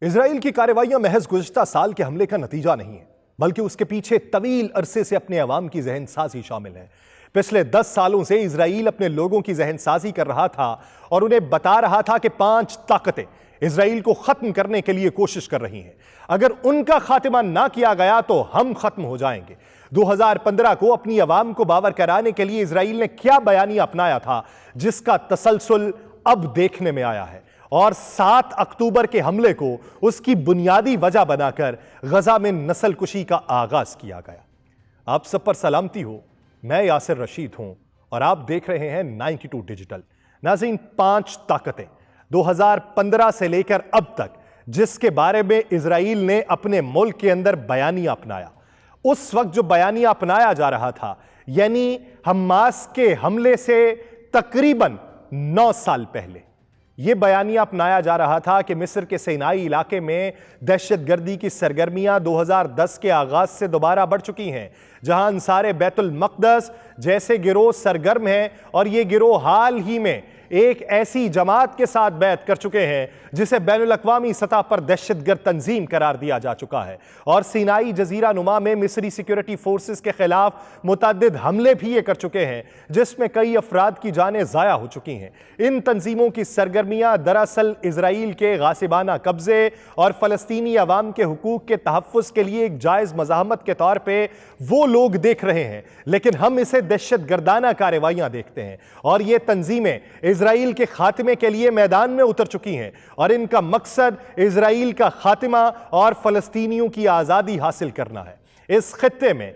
اسرائیل کی کارروائیاں محض گزشتہ سال کے حملے کا نتیجہ نہیں ہیں، بلکہ اس کے پیچھے طویل عرصے سے اپنے عوام کی ذہن سازی شامل ہے۔ پچھلے 10 سالوں سے اسرائیل اپنے لوگوں کی ذہن سازی کر رہا تھا اور انہیں بتا رہا تھا کہ 5 طاقتیں اسرائیل کو ختم کرنے کے لیے کوشش کر رہی ہیں۔ اگر ان کا خاتمہ نہ کیا گیا تو ہم ختم ہو جائیں گے۔ 2015 کو اپنی عوام کو باور کرانے کے لیے اسرائیل نے کیا بیانیہ اپنایا تھا، جس کا تسلسل اب دیکھنے میں آیا ہے، اور 7 اکتوبر کے حملے کو اس کی بنیادی وجہ بنا کر غزہ میں نسل کشی کا آغاز کیا گیا۔ آپ سب پر سلامتی ہو، میں یاسر رشید ہوں اور آپ دیکھ رہے ہیں 92 ڈیجیٹل۔ ناظرین، 5 طاقتیں 2015 سے لے کر اب تک جس کے بارے میں اسرائیل نے اپنے ملک کے اندر بیانیہ اپنایا، اس وقت جو بیانیہ اپنایا جا رہا تھا، یعنی حماس کے حملے سے تقریباً 9 سال پہلے، یہ بیانیہ اپنایا جا رہا تھا کہ مصر کے سینائی علاقے میں دہشت گردی کی سرگرمیاں 2010 کے آغاز سے دوبارہ بڑھ چکی ہیں، جہاں انصار بیت المقدس جیسے گروہ سرگرم ہیں، اور یہ گروہ حال ہی میں ایک ایسی جماعت کے ساتھ بیعت کر چکے ہیں جسے بین الاقوامی سطح پر دہشت گرد تنظیم قرار دیا جا چکا ہے، اور سینائی جزیرہ نما میں مصری سیکیورٹی فورسز کے خلاف متعدد حملے بھی یہ کر چکے ہیں، جس میں کئی افراد کی جانیں ضائع ہو چکی ہیں۔ ان تنظیموں کی سرگرمیاں دراصل اسرائیل کے غاصبانہ قبضے اور فلسطینی عوام کے حقوق کے تحفظ کے لیے ایک جائز مزاحمت کے طور پہ وہ لوگ دیکھ رہے ہیں، لیکن ہم اسے دہشت گردانہ کارروائیاں دیکھتے ہیں، اور یہ تنظیمیں اسرائیل کے خاتمے کے لیے میدان میں اتر چکی ہیں، اور ان کا مقصد اسرائیل کا خاتمہ اور فلسطینیوں کی آزادی حاصل کرنا ہے۔ اس خطے میں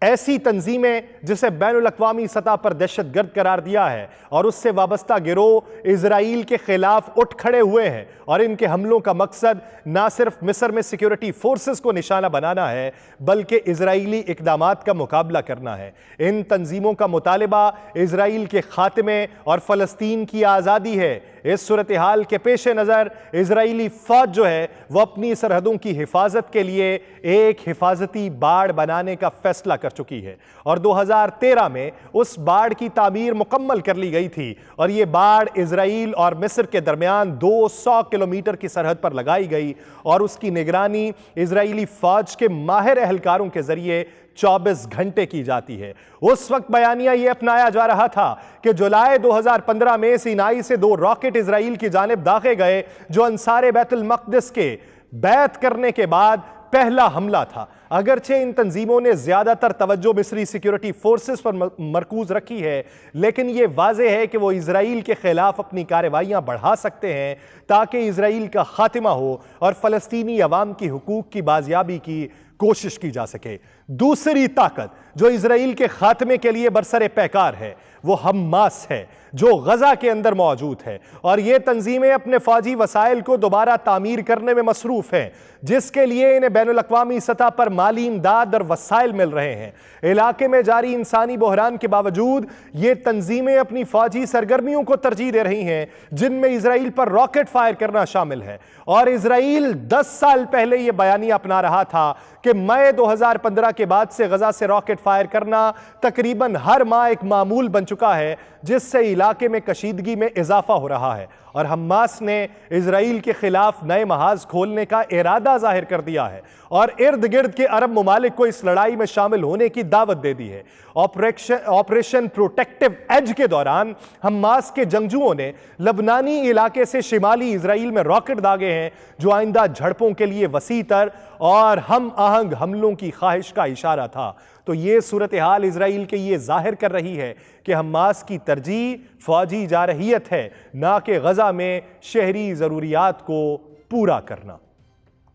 ایسی تنظیمیں جسے بین الاقوامی سطح پر دہشت گرد قرار دیا ہے اور اس سے وابستہ گروہ اسرائیل کے خلاف اٹھ کھڑے ہوئے ہیں، اور ان کے حملوں کا مقصد نہ صرف مصر میں سیکیورٹی فورسز کو نشانہ بنانا ہے بلکہ اسرائیلی اقدامات کا مقابلہ کرنا ہے۔ ان تنظیموں کا مطالبہ اسرائیل کے خاتمے اور فلسطین کی آزادی ہے۔ اس صورتحال کے پیش نظر اسرائیلی فوج جو ہے وہ اپنی سرحدوں کی حفاظت کے لیے ایک حفاظتی باڑ بنانے کا فیصلہ کر چکی ہے، اور 2013 میں اس باڑ کی تعمیر مکمل کر لی گئی تھی، اور یہ باڑ اسرائیل اور مصر کے درمیان 200 کلومیٹر کی سرحد پر لگائی گئی، اور اس کی نگرانی اسرائیلی فوج کے ماہر اہلکاروں کے ذریعے 24 گھنٹے کی جاتی ہے۔ اس وقت بیانیہ یہ اپنایا جا رہا تھا کہ جولائی 2015 میں سینائی سے 2 راکٹ اسرائیل کی جانب داغے گئے، جو انصار بیت المقدس کے بیعت کرنے کے بعد پہلا حملہ تھا۔ اگرچہ ان تنظیموں نے زیادہ تر توجہ مصری سیکیورٹی فورسز پر مرکوز رکھی ہے، لیکن یہ واضح ہے کہ وہ اسرائیل کے خلاف اپنی کارروائیاں بڑھا سکتے ہیں تاکہ اسرائیل کا خاتمہ ہو اور فلسطینی عوام کی حقوق کی بازیابی کی کوشش کی جا سکے۔ دوسری طاقت جو اسرائیل کے خاتمے کے لیے برسر پیکار ہے وہ حماس ہے، جو غزہ کے اندر موجود ہے، اور یہ تنظیمیں اپنے فوجی وسائل کو دوبارہ تعمیر کرنے میں مصروف ہیں، جس کے لیے انہیں بین الاقوامی سطح پر مالی امداد اور وسائل مل رہے ہیں۔ علاقے میں جاری انسانی بحران کے باوجود یہ تنظیمیں اپنی فوجی سرگرمیوں کو ترجیح دے رہی ہیں، جن میں اسرائیل پر راکٹ فائر کرنا شامل ہے، اور اسرائیل 10 سال پہلے یہ بیانیہ اپنا رہا تھا کہ مئی 2015 کے بعد سے غزہ سے راکٹ فائر کرنا تقریباً ہر ماہ ایک معمول بن چکا ہے، جس سے علاقے میں کشیدگی میں اضافہ ہو رہا ہے، اور حماس نے اسرائیل کے خلاف نئے محاذ کھولنے کا ارادہ ظاہر کر دیا ہے، اور ارد گرد کے عرب ممالک کو اس لڑائی میں شامل ہونے کی دعوت دے دی ہے۔ آپریشن پروٹیکٹیو ایج کے دوران حماس کے جنگجوؤں نے لبنانی علاقے سے شمالی اسرائیل میں راکٹ داغے ہیں، جو آئندہ جھڑپوں کے لیے وسیع تر اور ہم آہنگ حملوں کی خواہش کا اشارہ تھا۔ تو یہ صورتحال اسرائیل کے یہ ظاہر کر رہی ہے کہ حماس کی ترجیح فوجی جارحیت ہے، نہ کہ غزہ میں شہری ضروریات کو پورا کرنا۔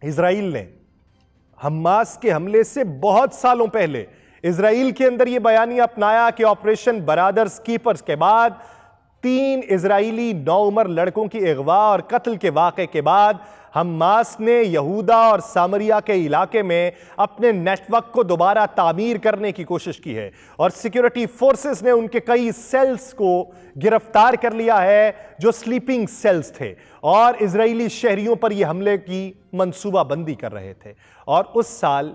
اسرائیل نے حماس کے حملے سے بہت سالوں پہلے اسرائیل کے اندر یہ بیانیہ اپنایا کہ آپریشن برادرز کیپرز کے بعد 3 اسرائیلی نوعمر لڑکوں کی اغوا اور قتل کے واقعے کے بعد حماس نے یہودا اور سامریہ کے علاقے میں اپنے نیٹ ورک کو دوبارہ تعمیر کرنے کی کوشش کی ہے، اور سیکیورٹی فورسز نے ان کے کئی سیلز کو گرفتار کر لیا ہے جو سلیپنگ سیلز تھے، اور اسرائیلی شہریوں پر یہ حملے کی منصوبہ بندی کر رہے تھے، اور اس سال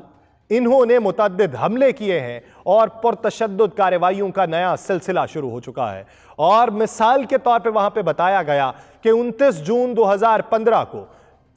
انہوں نے متعدد حملے کیے ہیں اور پرتشدد کارروائیوں کا نیا سلسلہ شروع ہو چکا ہے۔ اور مثال کے طور پہ وہاں پہ بتایا گیا کہ 29 جون 2015 کو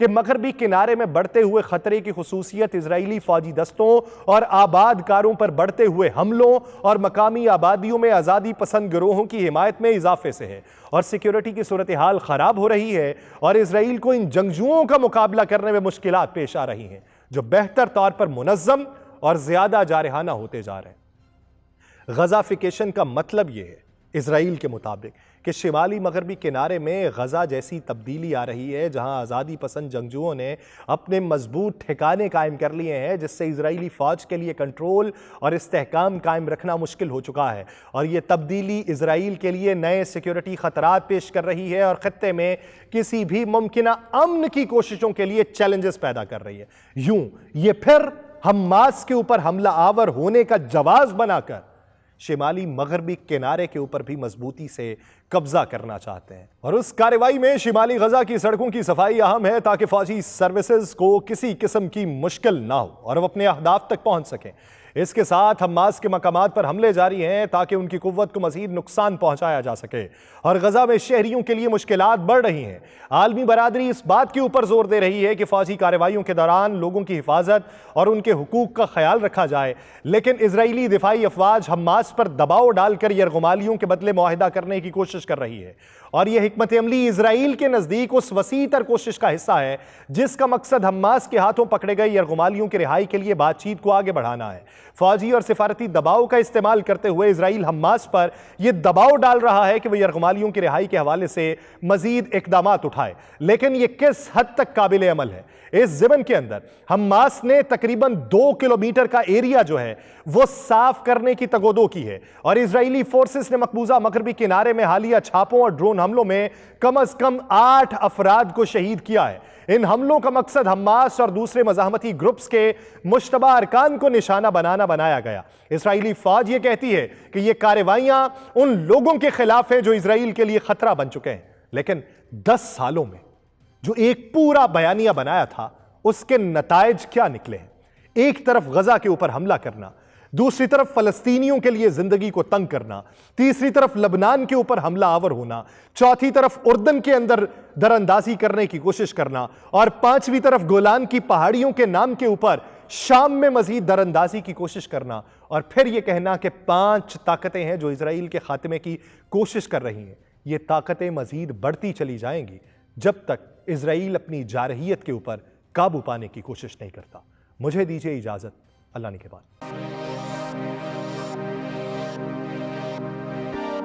کہ مغربی کنارے میں بڑھتے ہوئے خطرے کی خصوصیت اسرائیلی فوجی دستوں اور آباد کاروں پر بڑھتے ہوئے حملوں اور مقامی آبادیوں میں آزادی پسند گروہوں کی حمایت میں اضافے سے ہے، اور سیکیورٹی کی صورتحال خراب ہو رہی ہے اور اسرائیل کو ان جنگجوؤں کا مقابلہ کرنے میں مشکلات پیش آ رہی ہیں جو بہتر طور پر منظم اور زیادہ جارحانہ ہوتے جا رہے ہیں۔ غزافیکیشن کا مطلب یہ ہے اسرائیل کے مطابق کہ شمالی مغربی کنارے میں غزہ جیسی تبدیلی آ رہی ہے جہاں آزادی پسند جنگجوؤں نے اپنے مضبوط ٹھکانے قائم کر لیے ہیں، جس سے اسرائیلی فوج کے لیے کنٹرول اور استحکام قائم رکھنا مشکل ہو چکا ہے، اور یہ تبدیلی اسرائیل کے لیے نئے سیکیورٹی خطرات پیش کر رہی ہے اور خطے میں کسی بھی ممکنہ امن کی کوششوں کے لیے چیلنجز پیدا کر رہی ہے۔ یوں یہ پھر حماس کے اوپر حملہ آور ہونے کا جواز بنا کر شمالی مغربی کنارے کے اوپر بھی مضبوطی سے قبضہ کرنا چاہتے ہیں، اور اس کارروائی میں شمالی غزہ کی سڑکوں کی صفائی اہم ہے تاکہ فوجی سروسز کو کسی قسم کی مشکل نہ ہو اور وہ اپنے اہداف تک پہنچ سکیں۔ اس کے ساتھ حماس کے مقامات پر حملے جاری ہیں تاکہ ان کی قوت کو مزید نقصان پہنچایا جا سکے، اور غزہ میں شہریوں کے لیے مشکلات بڑھ رہی ہیں۔ عالمی برادری اس بات کے اوپر زور دے رہی ہے کہ فوجی کارروائیوں کے دوران لوگوں کی حفاظت اور ان کے حقوق کا خیال رکھا جائے، لیکن اسرائیلی دفاعی افواج حماس پر دباؤ ڈال کر یرغمالیوں کے بدلے معاہدہ کرنے کی کوشش کر رہی ہے، اور یہ حکمت عملی اسرائیل کے نزدیک اس وسیع تر کوشش کا حصہ ہے جس کا مقصد حماس کے ہاتھوں پکڑے گئے یرغمالیوں کی رہائی کے لیے بات چیت کو آگے بڑھانا ہے۔ فوجی اور سفارتی دباؤ کا استعمال کرتے ہوئے اسرائیل حماس پر یہ دباؤ ڈال رہا ہے کہ وہ یرغمالیوں کی رہائی کے حوالے سے مزید اقدامات اٹھائے، لیکن یہ کس حد تک قابل عمل ہے؟ اس ضمن کے اندر حماس نے تقریباً 2 کلومیٹر کا ایریا جو ہے وہ صاف کرنے کی تگودو کی ہے، اور اسرائیلی فورسز نے مقبوضہ مغربی کنارے میں حالیہ چھاپوں اور ڈرون حملوں میں کم از کم 8 افراد کو شہید کیا ہے۔ ان حملوں کا مقصد حماس اور دوسرے مزاحمتی گروپس کے مشتبہ ارکان کو نشانہ بنایا گیا۔ اسرائیلی فوج یہ کہتی ہے کہ یہ کارروائیاں ان لوگوں کے خلاف ہیں جو اسرائیل کے لیے خطرہ بن چکے ہیں، لیکن 10 سالوں میں جو ایک پورا بیانیہ بنایا تھا اس کے نتائج کیا نکلے ہیں؟ ایک طرف غزہ کے اوپر حملہ کرنا، دوسری طرف فلسطینیوں کے لیے زندگی کو تنگ کرنا، تیسری طرف لبنان کے اوپر حملہ آور ہونا، چوتھی طرف اردن کے اندر دراندازی کرنے کی کوشش کرنا، اور پانچویں طرف گولان کی پہاڑیوں کے نام کے اوپر شام میں مزید دراندازی کی کوشش کرنا، اور پھر یہ کہنا کہ 5 طاقتیں ہیں جو اسرائیل کے خاتمے کی کوشش کر رہی ہیں۔ یہ طاقتیں مزید بڑھتی چلی جائیں گی جب تک اسرائیل اپنی جارحیت کے اوپر قابو پانے کی کوشش نہیں کرتا۔ مجھے دیجیے اجازت، اللہ نگہبان۔